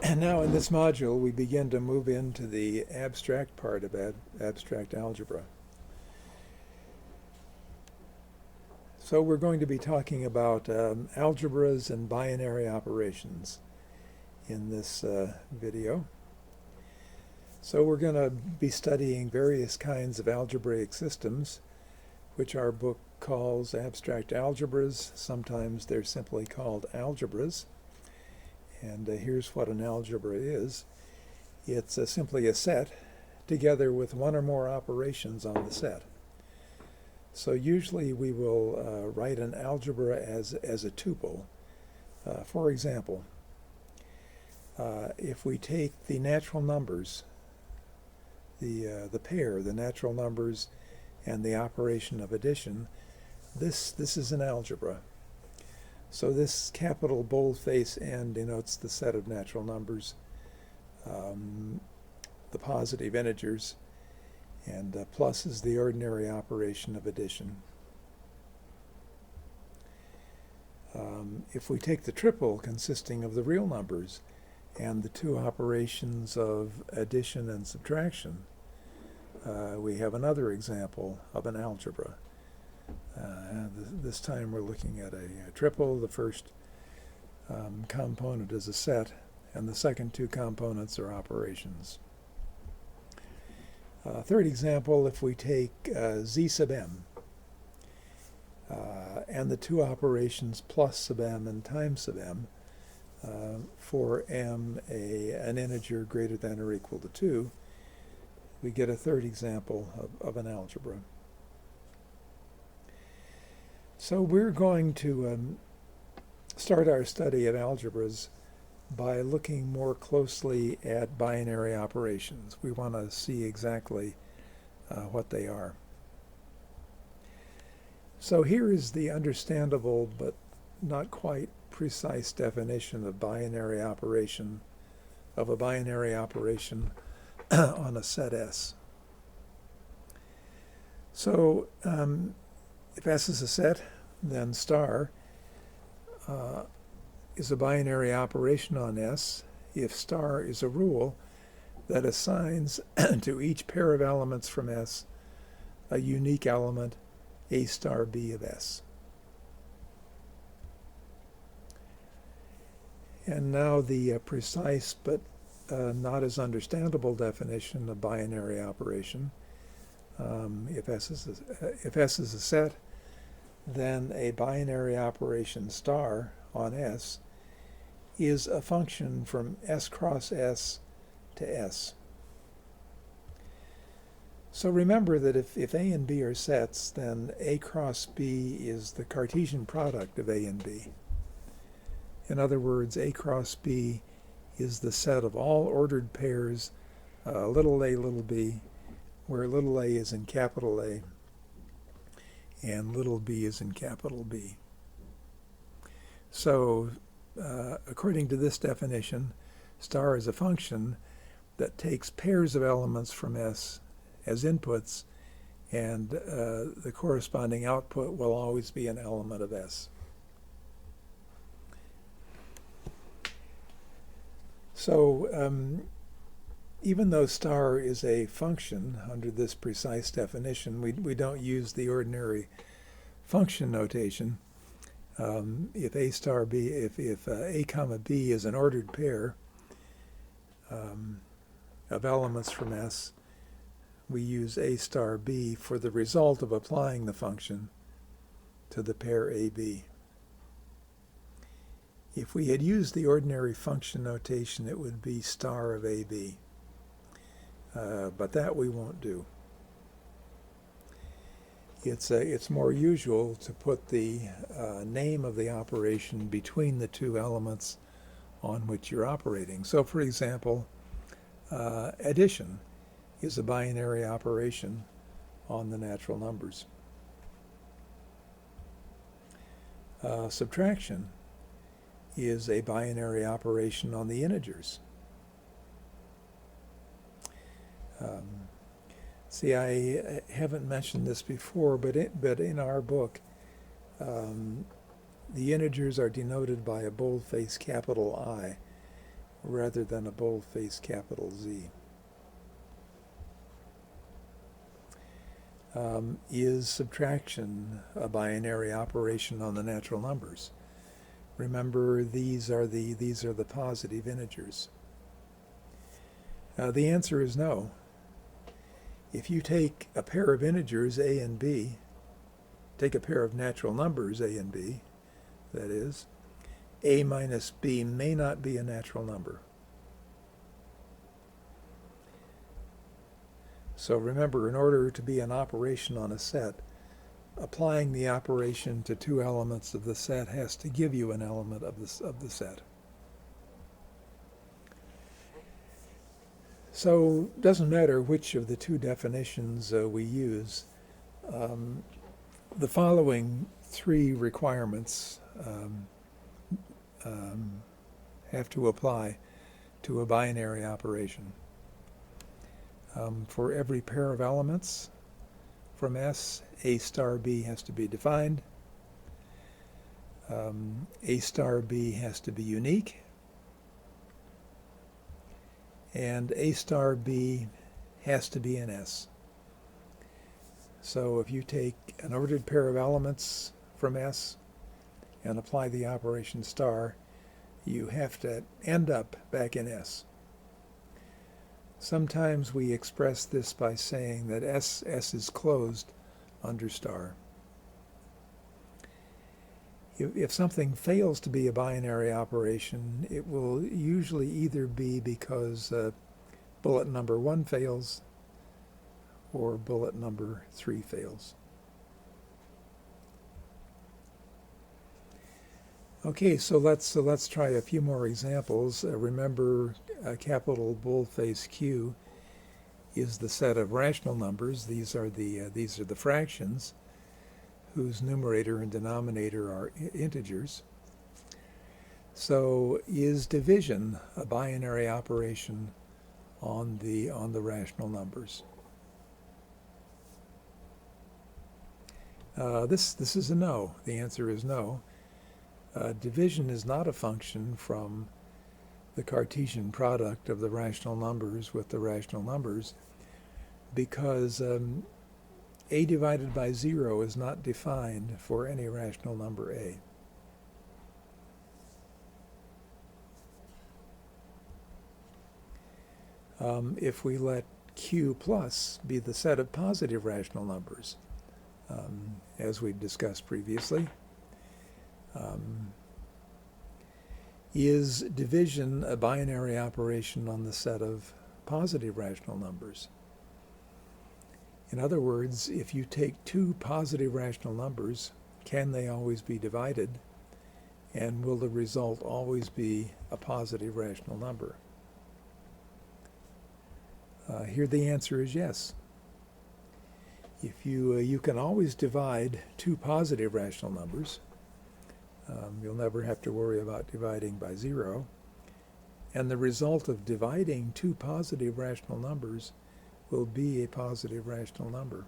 And now in this module, we begin to move into the abstract part of abstract algebra. So we're going to be talking about algebras and binary operations in this video. So we're going to be studying various kinds of algebraic systems, which our book calls abstract algebras. Sometimes they're simply called algebras. And here's what an algebra is. It's simply a set together with one or more operations on the set. So usually we will write an algebra as a tuple. For example, if we take the natural numbers, the pair, the natural numbers, and the operation of addition, this is an algebra. So this capital boldface N denotes the set of natural numbers, the positive integers, and plus is the ordinary operation of addition. If we take the triple consisting of the real numbers and the two operations of addition and subtraction, we have another example of an algebra. This time we're looking at a triple. The first component is a set, and the second two components are operations. Third example, if we take z sub m, and the two operations plus sub m and times sub m, for m an integer greater than or equal to 2, we get a third example of an algebra. So we're going to start our study of algebras by looking more closely at binary operations. We want to see exactly what they are. So here is the understandable but not quite precise definition of binary operation, of a binary operation on a set S. So if S is a set, then star is a binary operation on S if star is a rule that assigns to each pair of elements from S a unique element A star B of S. And now the precise but not as understandable definition of binary operation. If S is a set, then a binary operation star on S is a function from S cross S to S. So remember that if A and B are sets, then A cross B is the Cartesian product of A and B. In other words, A cross B is the set of all ordered pairs, little a, little b, where little a is in capital A and little b is in capital B. So according to this definition, star is a function that takes pairs of elements from S as inputs, and the corresponding output will always be an element of S. So even though star is a function under this precise definition, we don't use the ordinary function notation. If A star B, if A comma B is an ordered pair of elements from S, we use A star B for the result of applying the function to the pair AB. If we had used the ordinary function notation, it would be star of AB. But that we won't do. It's more usual to put the name of the operation between the two elements on which you're operating. So for example, addition is a binary operation on the natural numbers. Subtraction is a binary operation on the integers. See, I haven't mentioned this before, but in our book, the integers are denoted by a boldface capital I, rather than a boldface capital Z. Is subtraction a binary operation on the natural numbers? Remember, these are the positive integers. The answer is no. If you take a pair of integers a and b, take a pair of natural numbers a and b, that is, a minus b may not be a natural number. So remember, in order to be an operation on a set, applying the operation to two elements of the set has to give you an element of the set. So it doesn't matter which of the two definitions we use. The following three requirements have to apply to a binary operation. For every pair of elements from S, A star B has to be defined. A star B has to be unique. And A star B has to be an S. So if you take an ordered pair of elements from S and apply the operation star, you have to end up back in S. Sometimes we express this by saying that S is closed under star. If something fails to be a binary operation, it will usually either be because bullet number 1 fails or bullet number 3 fails. Okay, so let's try a few more examples. Remember, capital boldface Q is the set of rational numbers. These are the fractions whose numerator and denominator are integers. So is division a binary operation on the rational numbers? This is a no. The answer is no. Division is not a function from the Cartesian product of the rational numbers with the rational numbers, because a divided by 0 is not defined for any rational number a. If we let q plus be the set of positive rational numbers, as we've discussed previously, is division a binary operation on the set of positive rational numbers? In other words, if you take two positive rational numbers, can they always be divided? And will the result always be a positive rational number? Here the answer is yes. If you can always divide two positive rational numbers, you'll never have to worry about dividing by 0. And the result of dividing two positive rational numbers will be a positive rational number.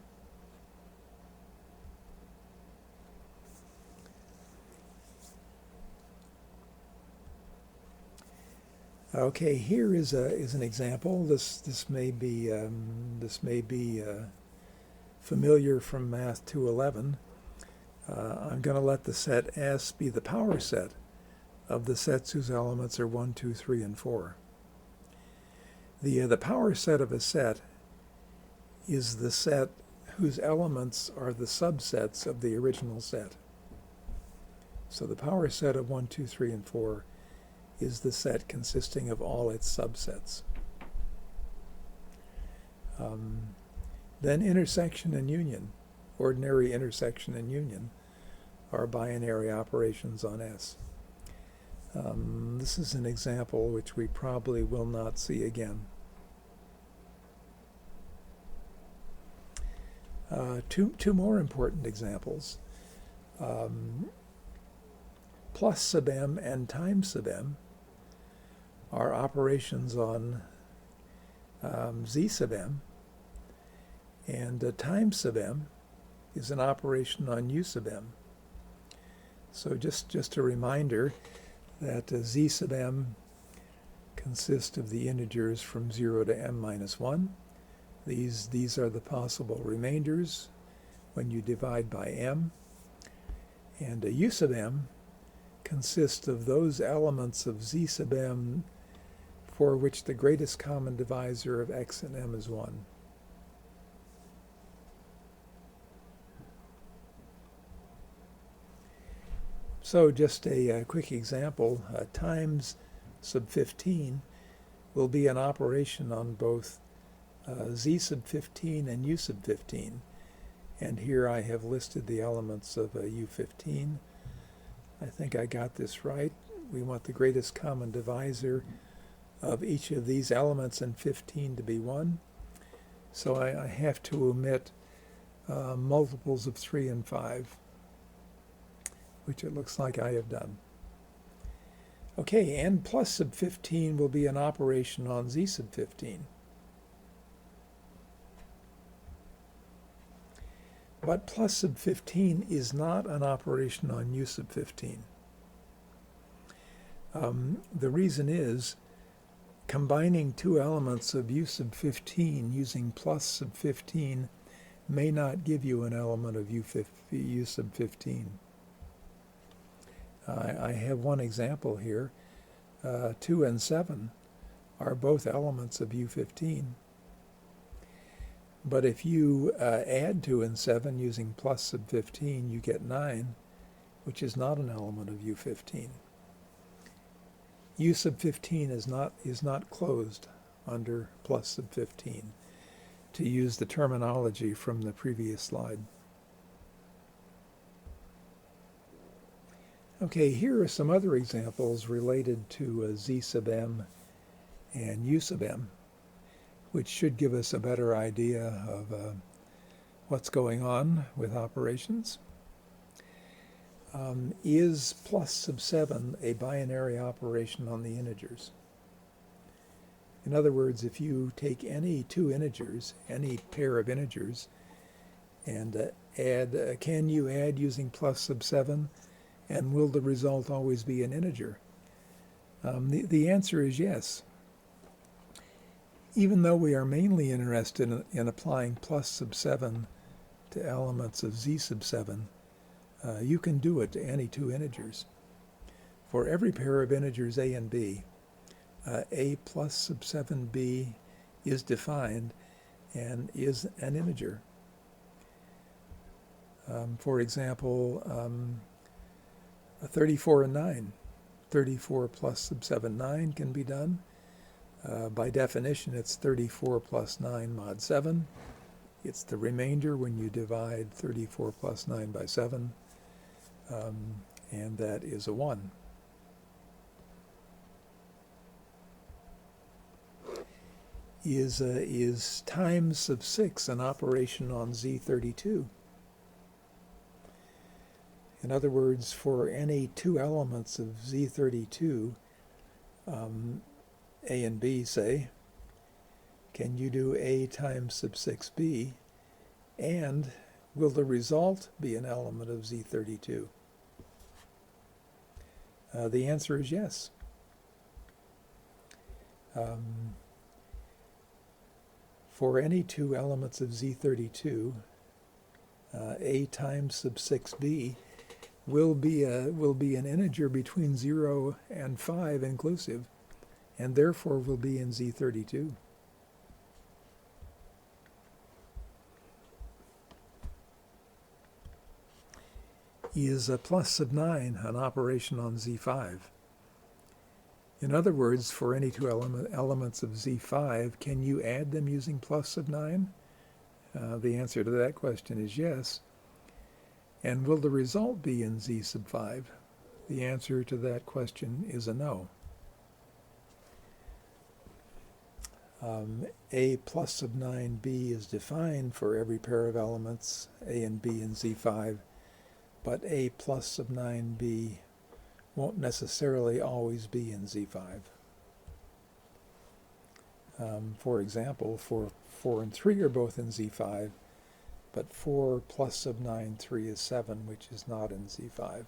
Okay, here is an example. This may be familiar from Math 211. I'm going to let the set S be the power set of the sets whose elements are 1, 2, 3, and 4. The power set of a set is the set whose elements are the subsets of the original set. So the power set of 1, 2, 3, and 4 is the set consisting of all its subsets. Then intersection and union, ordinary intersection and union, are binary operations on S. This is an example which we probably will not see again. Two more important examples. Plus sub m and times sub m are operations on z sub m, and times sub m is an operation on u sub m. So just a reminder that z sub m consist of the integers from 0 to m minus 1. These are the possible remainders when you divide by m. And a u sub m consists of those elements of z sub m for which the greatest common divisor of x and m is 1. So just a quick example, times sub 15 will be an operation on both z sub 15 and u sub 15. And here I have listed the elements of u15. I think I got this right. We want the greatest common divisor of each of these elements in 15 to be 1. So I have to omit multiples of 3 and 5, which it looks like I have done. Okay, n plus sub 15 will be an operation on z sub 15. But plus sub 15 is not an operation on u sub 15. The reason is combining two elements of u sub 15 using plus sub 15 may not give you an element of u sub 15. I have one example here. 2 and 7 are both elements of u15. But if you add 2 and 7 using plus sub 15, you get 9, which is not an element of u15. U sub 15 is not closed under plus sub 15, to use the terminology from the previous slide. Okay, here are some other examples related to z sub m and u sub m, which should give us a better idea of what's going on with operations. Is plus sub 7 a binary operation on the integers? In other words, if you take any two integers, any pair of integers, and can you add using plus sub 7? And will the result always be an integer? The answer is yes. Even though we are mainly interested in applying plus sub 7 to elements of z sub 7, you can do it to any two integers. For every pair of integers a and b, a plus sub 7b is defined and is an integer. For example, 34 and 9. 34 plus sub 7, 9 can be done. By definition, it's 34 plus 9 mod 7. It's the remainder when you divide 34 plus 9 by 7, and that is a 1. Is times sub 6 an operation on z32? In other words, for any two elements of z32, a and b, say, can you do a times sub 6b, and will the result be an element of z32? The answer is yes. For any two elements of z32, a times sub 6b will be an integer between 0 and 5 inclusive, and therefore will be in z32. Is a plus sub 9 an operation on z5? In other words, for any two elements of z5, can you add them using plus sub 9? The answer to that question is yes. And will the result be in z sub 5? The answer to that question is a no. A plus sub 9b is defined for every pair of elements, a and b in z5, but a plus sub 9b won't necessarily always be in z5. For example, 4 and 3 are both in z5, but 4 plus sub 9, 3 is 7, which is not in z5.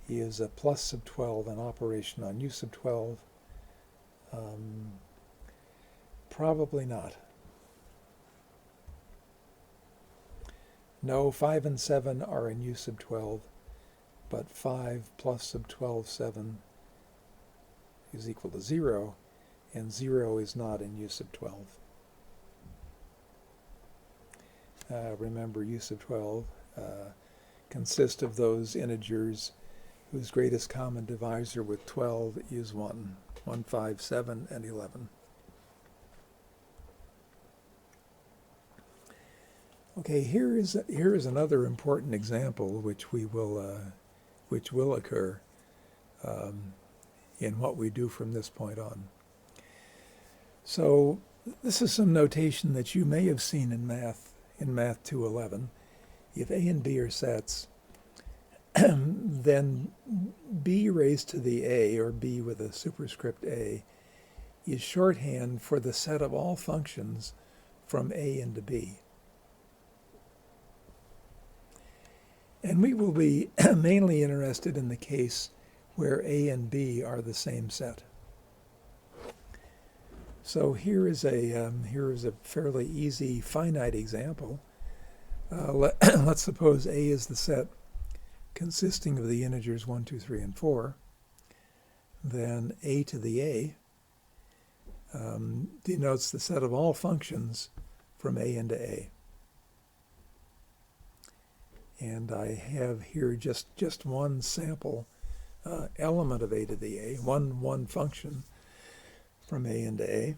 Is a plus sub 12 an operation on u sub 12? Probably not. No, 5 and 7 are in u sub 12, but 5 plus sub 12, 7 is equal to 0, and 0 is not in u sub 12. Remember, u sub 12 consists of those integers whose greatest common divisor with 12 is 1, 5, 7, and 11. Okay, here is another important example which will occur in what we do from this point on. So this is some notation that you may have seen in Math 211. If A and B are sets, then B raised to the A, or B with a superscript A, is shorthand for the set of all functions from A into B. And we will be mainly interested in the case where A and B are the same set. So here is a fairly easy finite example. Let's suppose A is the set consisting of the integers 1, 2, 3, and 4. Then A to the A denotes the set of all functions from A into A. And I have here just one sample element of A to the A, one function from A into A.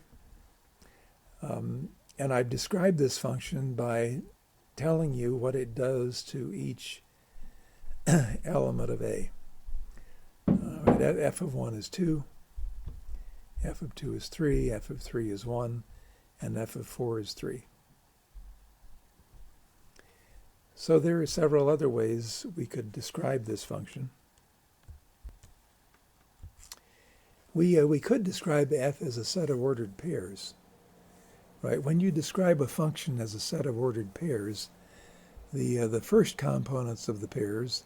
And I've described this function by telling you what it does to each element of A. F of 1 is 2, f of 2 is 3, f of 3 is 1, and f of 4 is 3. So there are several other ways we could describe this function. We could describe f as a set of ordered pairs. Right? When you describe a function as a set of ordered pairs, the first components of the pairs,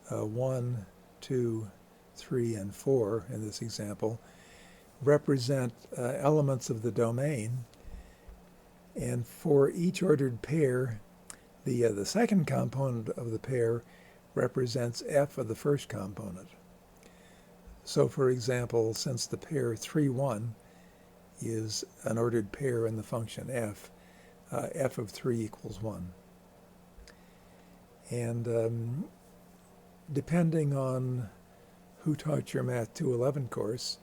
1, 2, 3, and 4 in this example, represent elements of the domain. And for each ordered pair, the second component of the pair represents f of the first component. So for example, since the pair 3, 1 is an ordered pair in the function f, f of 3 equals 1. And depending on who taught your Math 211 course,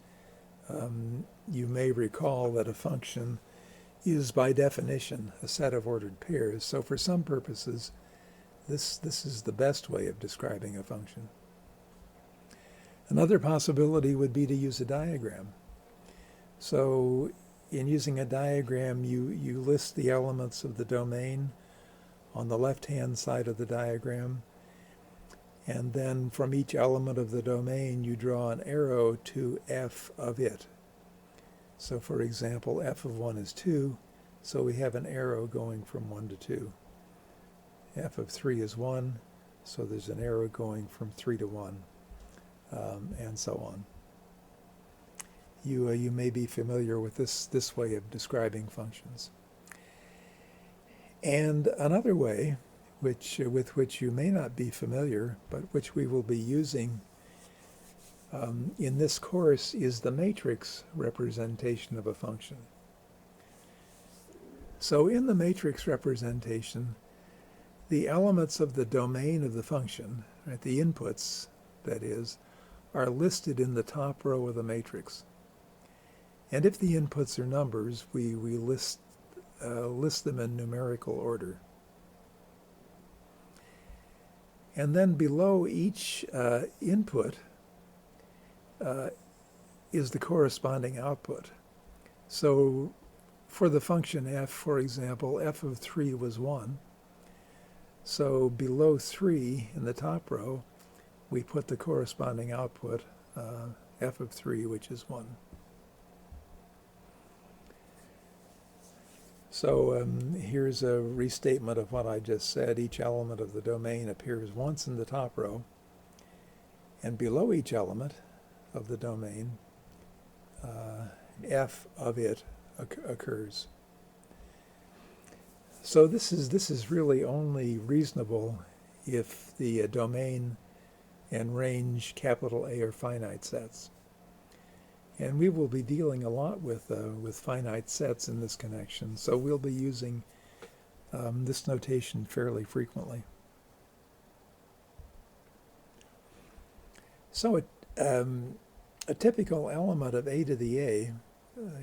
you may recall that a function is by definition a set of ordered pairs. So for some purposes, this is the best way of describing a function. Another possibility would be to use a diagram. So in using a diagram, you list the elements of the domain on the left-hand side of the diagram, and then from each element of the domain, you draw an arrow to f of it. So for example, f of 1 is 2, so we have an arrow going from 1 to 2. F of 3 is 1, so there's an arrow going from 3 to 1, and so on. You may be familiar with this way of describing functions. And another way, with which you may not be familiar, but which we will be using in this course, is the matrix representation of a function. So in the matrix representation, the elements of the domain of the function, right, the inputs, that is, are listed in the top row of the matrix. And if the inputs are numbers, we list them in numerical order. And then below each input is the corresponding output. So for the function f, for example, f of 3 was 1. So below 3 in the top row, we put the corresponding output, f of 3, which is 1. So here's a restatement of what I just said. Each element of the domain appears once in the top row. And below each element of the domain, f of it occurs. So this is really only reasonable if the domain and range capital A are finite sets. And we will be dealing a lot with finite sets in this connection, so we'll be using this notation fairly frequently. So a typical element of A to the A,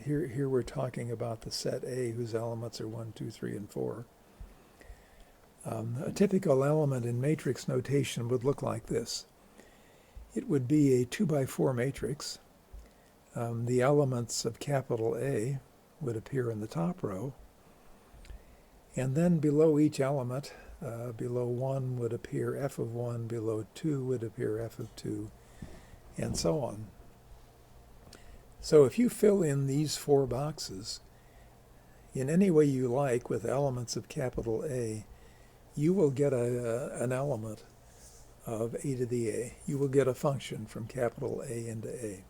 here we're talking about the set A whose elements are 1, 2, 3, and 4. A typical element in matrix notation would look like this. It would be a 2 by 4 matrix. The elements of capital A would appear in the top row. And then below each element, below 1 would appear f of 1, below 2 would appear f of 2, and so on. So if you fill in these 4 boxes in any way you like with elements of capital A, you will get an element of A to the A. You will get a function from capital A into A.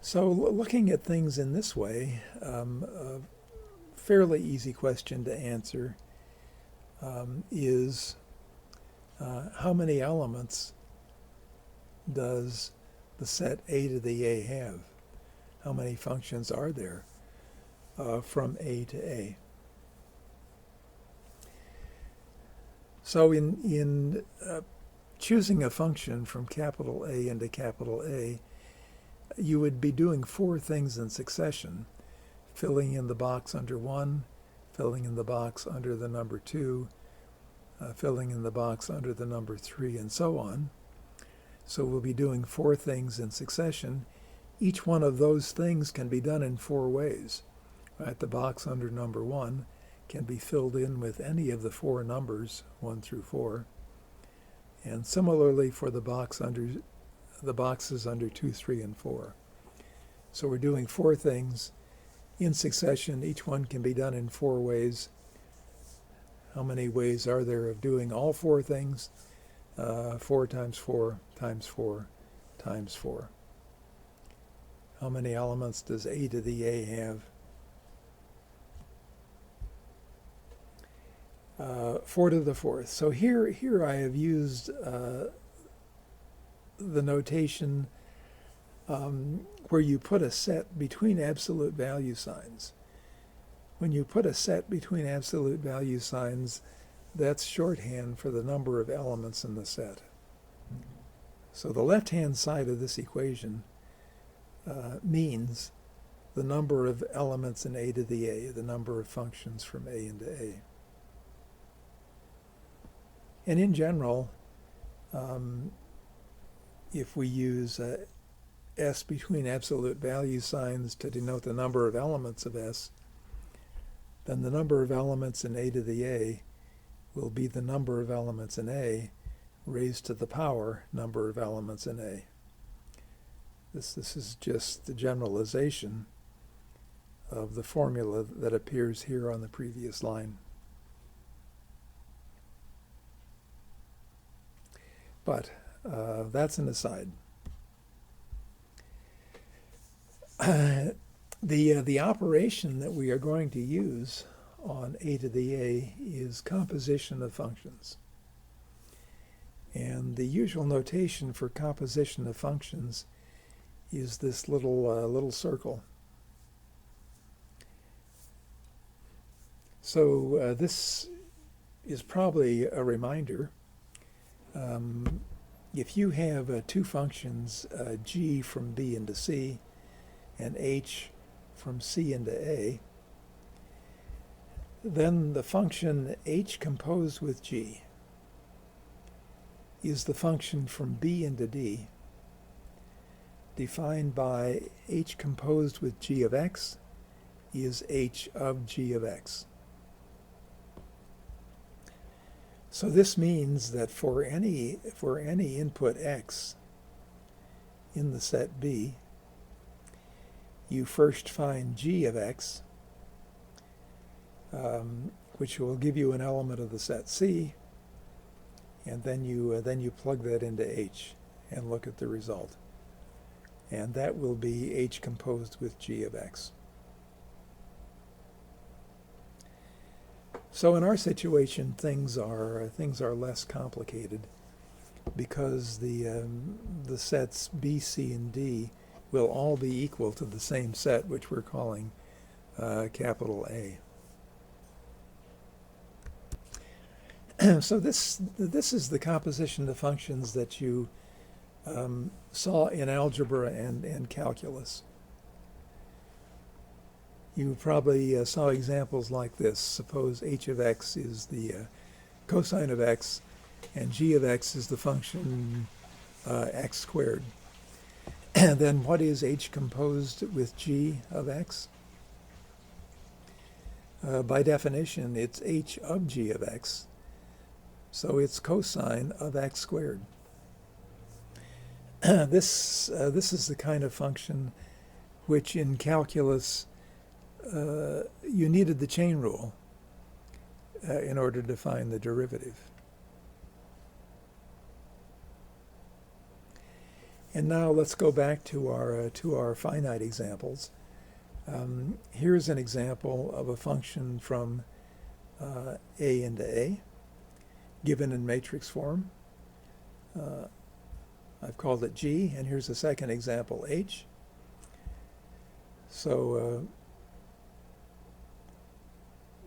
So looking at things in this way, a fairly easy question to answer is how many elements does the set A to the A have? How many functions are there from A to A? So in choosing a function from capital A into capital A, you would be doing 4 things in succession: filling in the box under 1, filling in the box under the number 2, filling in the box under the number 3, and so on. So we'll be doing 4 things in succession. Each one of those things can be done in 4 ways. Right? The box under number 1 can be filled in with any of the 4 numbers, 1 through 4. And similarly for the boxes under 2, 3, and 4. So we're doing 4 things in succession. Each one can be done in 4 ways. How many ways are there of doing all 4 things? 4 times 4 times 4 times 4. How many elements does A to the A have? 4 to the 4th. So here I have used the notation where you put a set between absolute value signs. When you put a set between absolute value signs, that's shorthand for the number of elements in the set. So the left-hand side of this equation means the number of elements in A to the A, the number of functions from A into A. And in general, if we use S between absolute value signs to denote the number of elements of S, then the number of elements in A to the A will be the number of elements in A raised to the power number of elements in A. This is just the generalization of the formula that appears here on the previous line. But that's an aside. The operation that we are going to use on A to the A is composition of functions. And the usual notation for composition of functions is this little circle. So this is probably a reminder. If you have 2 functions, g from B into C and h from C into A, then the function h composed with g is the function from B into D, defined by h composed with g of x is h of g of x. So this means that for any input x in the set B, you first find g of x, which will give you an element of the set C, and then you plug that into H and look at the result. And that will be H composed with G of X. So in our situation, things are less complicated, because the sets B, C, and D will all be equal to the same set, which we're calling capital A. So this is the composition of functions that you saw in algebra and calculus. You probably saw examples like this. Suppose h of x is the cosine of x, and g of x is the function x squared. And then what is h composed with g of x? By definition, it's h of g of x, so it's cosine of x squared. This is the kind of function which in calculus you needed the chain rule in order to find the derivative. And now let's go back to our finite examples. Here's an example of a function from A into A, given in matrix form. I've called it G, and here's a second example, H. So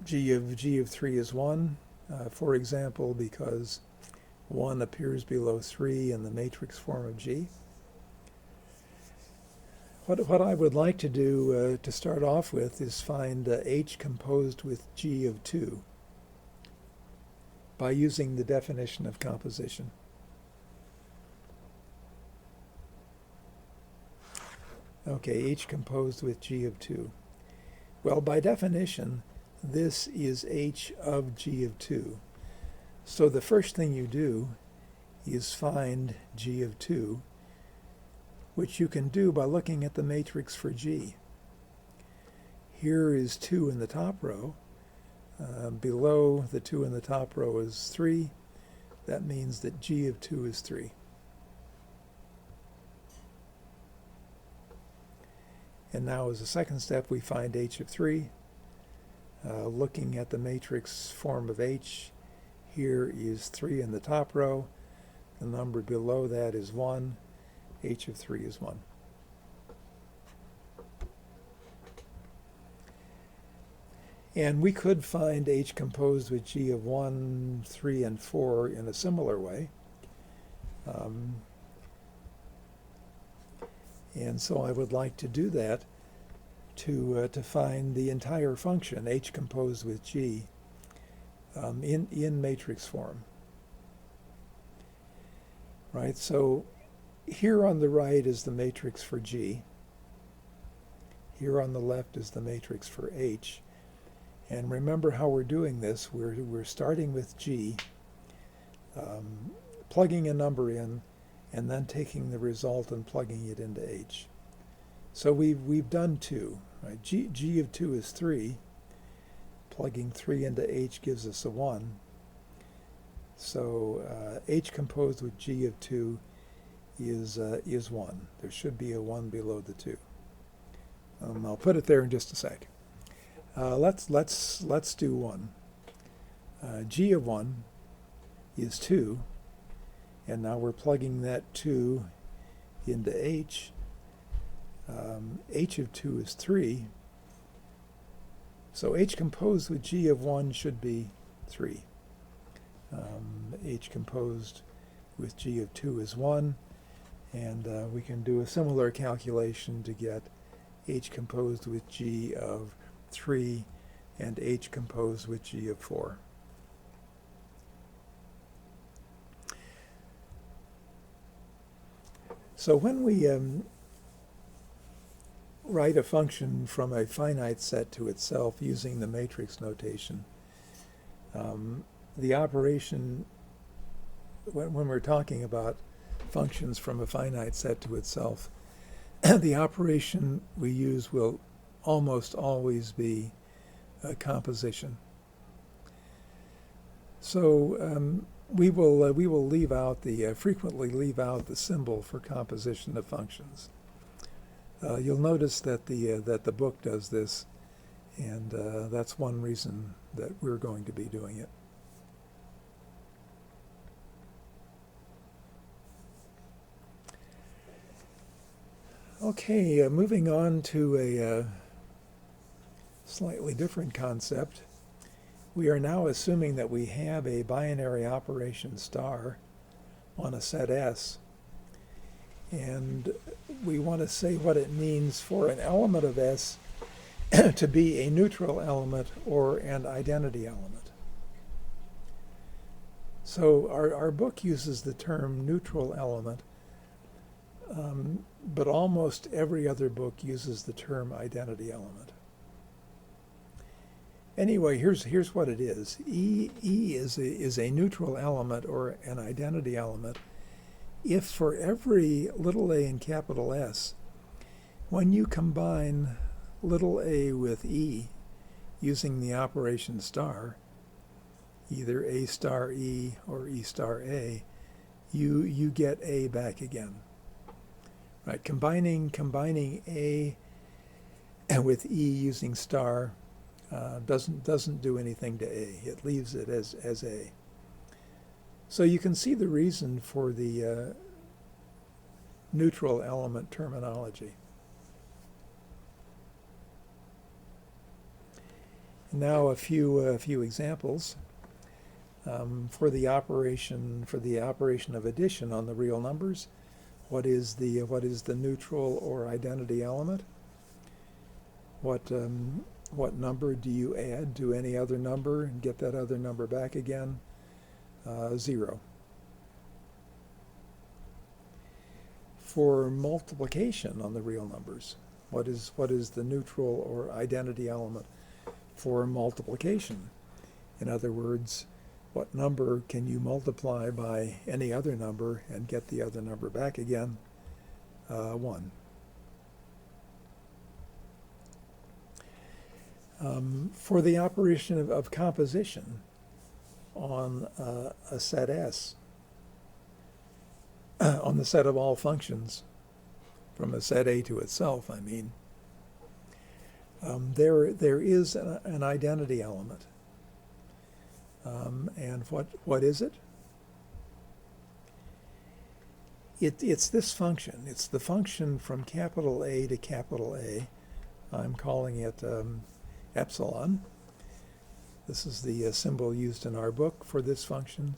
G of 3 is 1, for example, because 1 appears below 3 in the matrix form of G. What I would like to do to start off with is find H composed with G of 2 by using the definition of composition. Okay, H composed with G of 2. Well, by definition, this is H of G of 2. So the first thing you do is find G of 2, which you can do by looking at the matrix for G. Here is 2 in the top row. Below the 2 in the top row is 3. That means that G of 2 is 3. And now as a second step, we find H of 3. Looking at the matrix form of H, here is 3 in the top row. The number below that is 1. H of 3 is 1. And we could find H composed with G of 1, 3, and 4 in a similar way. And so I would like to do that to find the entire function, H composed with G, in matrix form. Right, so here on the right is the matrix for G. Here on the left is the matrix for H. And remember how we're doing this. We're starting with G, plugging a number in, and then taking the result and plugging it into H. So we've done 2. Right? G of 2 is 3. Plugging 3 into H gives us a 1. So H composed with G of 2 is 1. There should be a 1 below the 2. I'll put it there in just a sec. Let's do 1. G of 1 is 2, and now we're plugging that 2 into H. H of 2 is 3. So H composed with G of 1 should be 3. H composed with G of 2 is 1. And we can do a similar calculation to get H composed with G of 3 and H composed with G of 4. So when we write a function from a finite set to itself using the matrix notation, the operation, when we're talking about functions from a finite set to itself, the operation we use will almost always be a composition. So we will leave out the frequently leave out the symbol for composition of functions. You'll notice that the book does this, and that's one reason that we're going to be doing it. Okay, moving on to a slightly different concept. We are now assuming that we have a binary operation star on a set S, and we want to say what it means for an element of S to be a neutral element or an identity element. So our book uses the term neutral element, but almost every other book uses the term identity element. Anyway, here's what it is. E is a neutral element or an identity element if for every little a in capital S, when you combine little a with E using the operation star, either A star E or E star A, you get A back again. Right, combining A with E using star doesn't do anything to A. It leaves it as A. So you can see the reason for the neutral element terminology. Now a few examples for the operation of addition on the real numbers. What is the neutral or identity element? What number do you add to any other number and get that other number back again? 0. For multiplication on the real numbers, what is the neutral or identity element for multiplication? In other words, what number can you multiply by any other number and get the other number back again? 1. For the operation of composition on a set S, on the set of all functions, from a set A to itself, I mean, there is an identity element. And what is it? It's this function. It's the function from capital A to capital A. I'm calling it epsilon. This is the symbol used in our book for this function.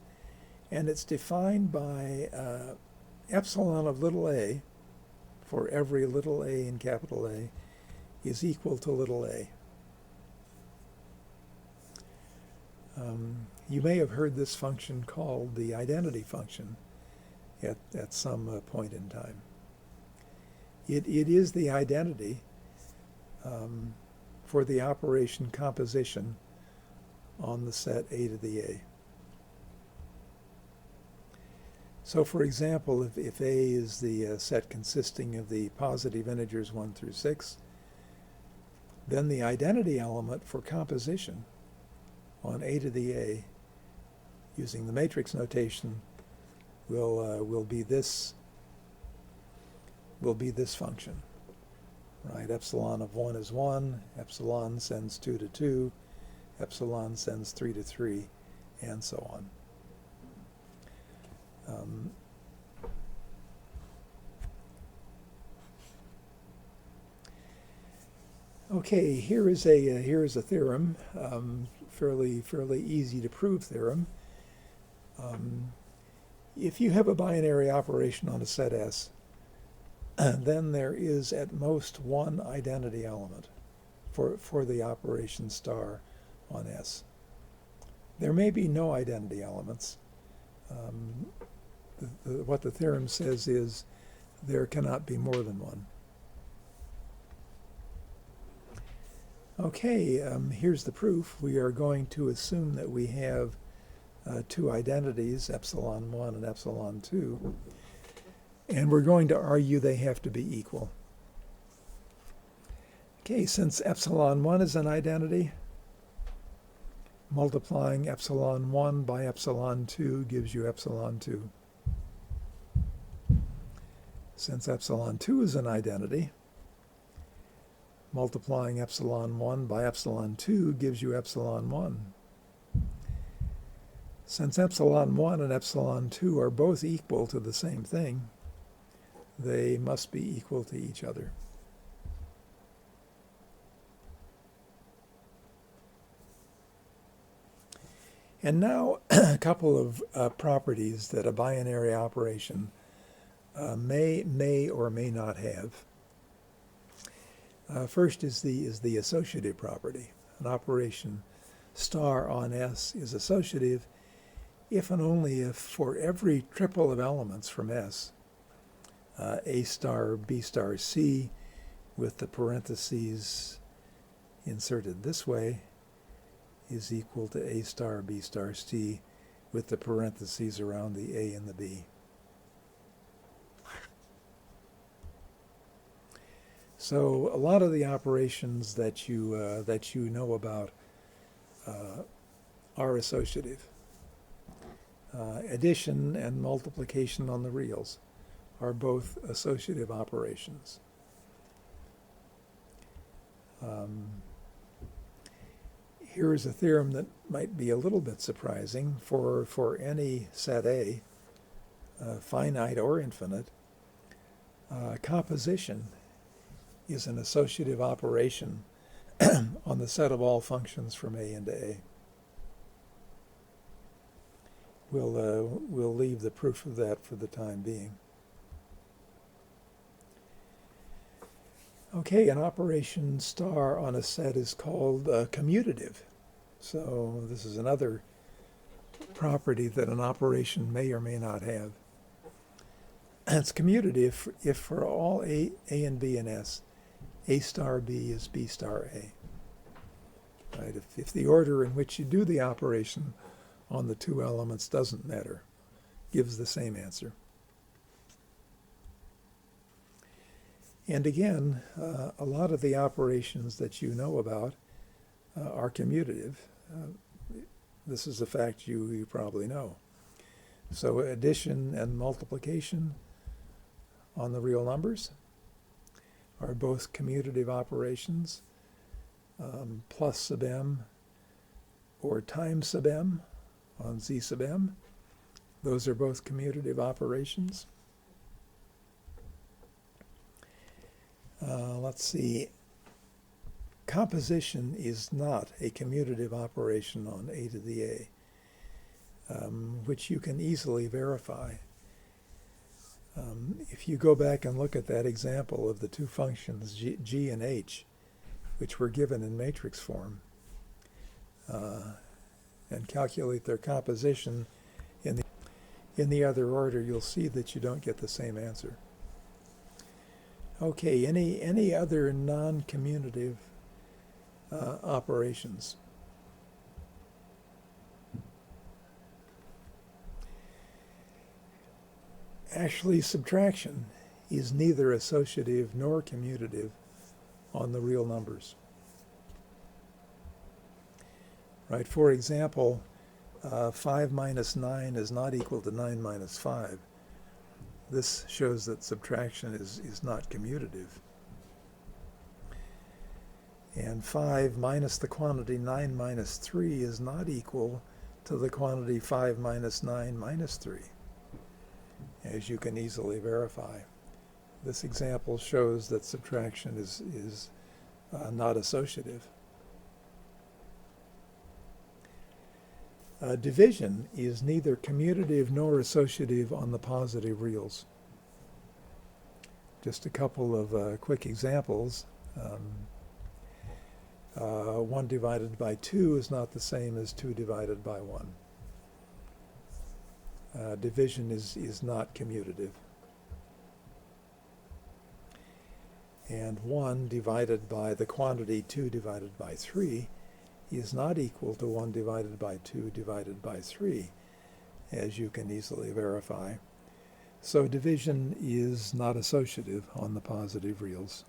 And it's defined by epsilon of little a, for every little a in capital A, is equal to little a. You may have heard this function called the identity function at some point in time. It is the identity for the operation composition on the set A to the A. So for example, if A is the set consisting of the positive integers 1 through 6, then the identity element for composition on A to the A, using the matrix notation, will be this function, right? Epsilon of 1 is 1, epsilon sends 2 to 2, epsilon sends 3 to 3, and so on. Okay, here is a theorem, fairly easy to prove theorem. If you have a binary operation on a set S, then there is at most one identity element for the operation star on S. There may be no identity elements. What the theorem says is there cannot be more than one. Okay, here's the proof. We are going to assume that we have two identities, epsilon 1 and epsilon 2, and we're going to argue they have to be equal. Okay, since epsilon 1 is an identity, Multiplying epsilon 1 by epsilon 2 gives you epsilon 2. Since epsilon 2 is an identity, multiplying epsilon 1 by epsilon 2 gives you epsilon 1. Since epsilon 1 and epsilon 2 are both equal to the same thing, they must be equal to each other. And now a couple of properties that a binary operation may or may not have. First is the associative property. An operation star on S is associative if and only if for every triple of elements from S, A star, B star, C, with the parentheses inserted this way, is equal to A star, B star, C, with the parentheses around the A and the B. So a lot of the operations that you know about are associative. Addition and multiplication on the reals are both associative operations. Here is a theorem that might be a little bit surprising. For any set A, finite or infinite, composition is an associative operation on the set of all functions from A into A. We'll leave the proof of that for the time being. Okay, an operation star on a set is called commutative. So this is another property that an operation may or may not have. It's commutative if for all A and B and S, A star B is B star A. Right? If the order in which you do the operation on the two elements doesn't matter, gives the same answer. And again, a lot of the operations that you know about are commutative. This is a fact you probably know. So addition and multiplication on the real numbers are both commutative operations. Plus sub m or times sub m on z sub m. Those are both commutative operations. Let's see. Composition is not a commutative operation on A to the A, which you can easily verify. If you go back and look at that example of the two functions g and h, which were given in matrix form, and calculate their composition in the other order, you'll see that you don't get the same answer. Okay, any other non-commutative operations? Actually, subtraction is neither associative nor commutative on the real numbers. Right, for example, 5 minus 9 is not equal to 9 minus 5. This shows that subtraction is not commutative. And 5 minus the quantity 9 minus 3 is not equal to the quantity 5 minus 9 minus 3, as you can easily verify. This example shows that subtraction is not associative. Division is neither commutative nor associative on the positive reals. Just a couple of quick examples. 1 divided by 2 is not the same as 2 divided by 1. Division is not commutative. And 1 divided by the quantity 2 divided by 3 is not equal to 1 divided by 2 divided by 3, as you can easily verify. So division is not associative on the positive reals.